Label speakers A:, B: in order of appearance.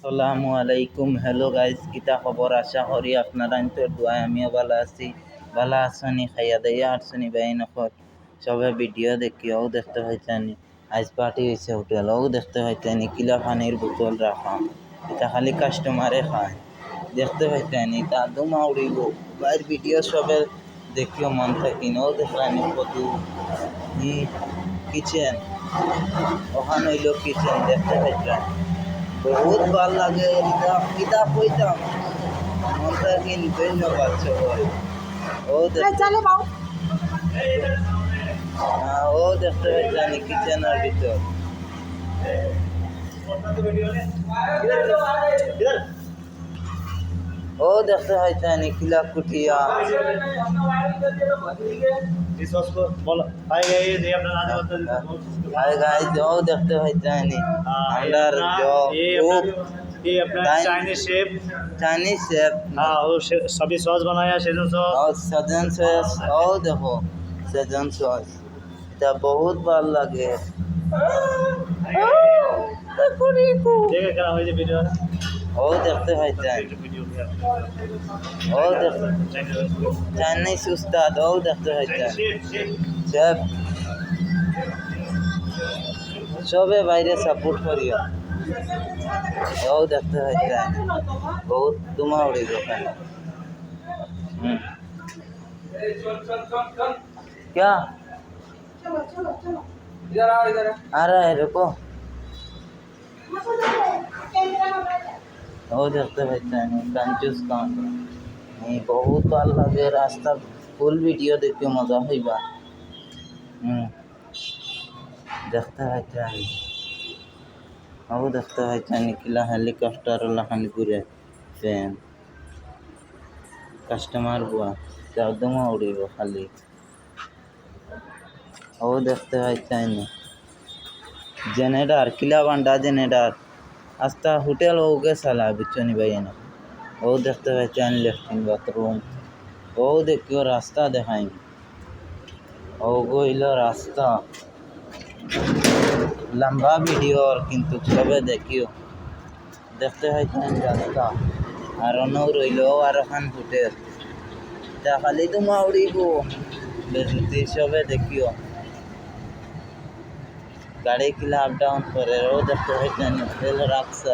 A: আসসালামু আলাইকুম। Hello guys, কিতা খবর? আশা করি আপনারা তোর দোয়ায় আমিও ভালো আছি। ভালো আসনি, খাইয়া দাইয়া আসনি বাই নখর সবে ভিডিও দেখিও দেখতে হইতানি। আইস পার্টি হয়েছে হোটেলও দেখতে হইতানি। কিলা পানির বোতল রাখা, এটা খালি কাস্টমারে খায় দেখতে হইতানি। তা দুমা উড়িব বাইর ভিডিও সবে দেখিও মন থাকিনও দেখলানি কত কিচেন, ওখানে হইল কিচেন দেখতে হইতানি। বহুত ভাল লাগে কিতাব কইতাম মনটা কিন ধন্যবাদ সবাই। ও ও দেখতে পাইতানি কিচেনের ভিতর ও দেখতে পাইতানি কিলা কুটিয়া। हाय गाइस, जो देखते हैं चाइनी अंडर जो चाइनीज शेफ
B: हाँ वो सभी सॉस बनाया शेजवान सॉस
A: और सजन सॉस। ओ देखो सजन सॉस এটা बहुत ভাল লাগে।
B: देखे क्या हुई थी वीडियो
A: ও দেখতে পাইতেন, ও দেখতে চাইনিজ উস্তাদ, ও দেখতে পাইতেন শেফ। সবে বাইরে সাপোর্ট করিও, ও দেখতে পাইতেন বহুত দুমা উড়িব ওখানে। क्या आ रहा है, रुको। ও দেখতে পাইতেন কনজুস কাম বহুত ভাল লাগে। রাস্তা ফুল ভিডিও দেখতে মজা হইবা। দেখতে পাইতেন, ও দেখতে পাইতেন কিলা হেলিকপ্টার লাখানি ঘুরে ফ্যান কাস্টমার বুয়া চারদমা উড়িব খালি। ও দেখতে পাইতেন জেনেটার কিলা বান্ডা জেনেটার আস্তা হোটেল ওকে সালা বিচনি ভাই না। ও দেখতে পাইতেন লেফটিন বাথরুম। ও দেখিও রাস্তা দেখাই, ও গইল রাস্তা লম্বা ভিডিওর কিন্তু সবে দেখিও দেখতে পাইতেন রাস্তা। আর অনও রইল আর ওখান হোটেল, তা খালি তোমা উড়িব বেরুতি সবে দেখিও গাড়ি কিলা আপ ডাউন করে। ও দেখতে পাইতেন হোটেল রাখছে।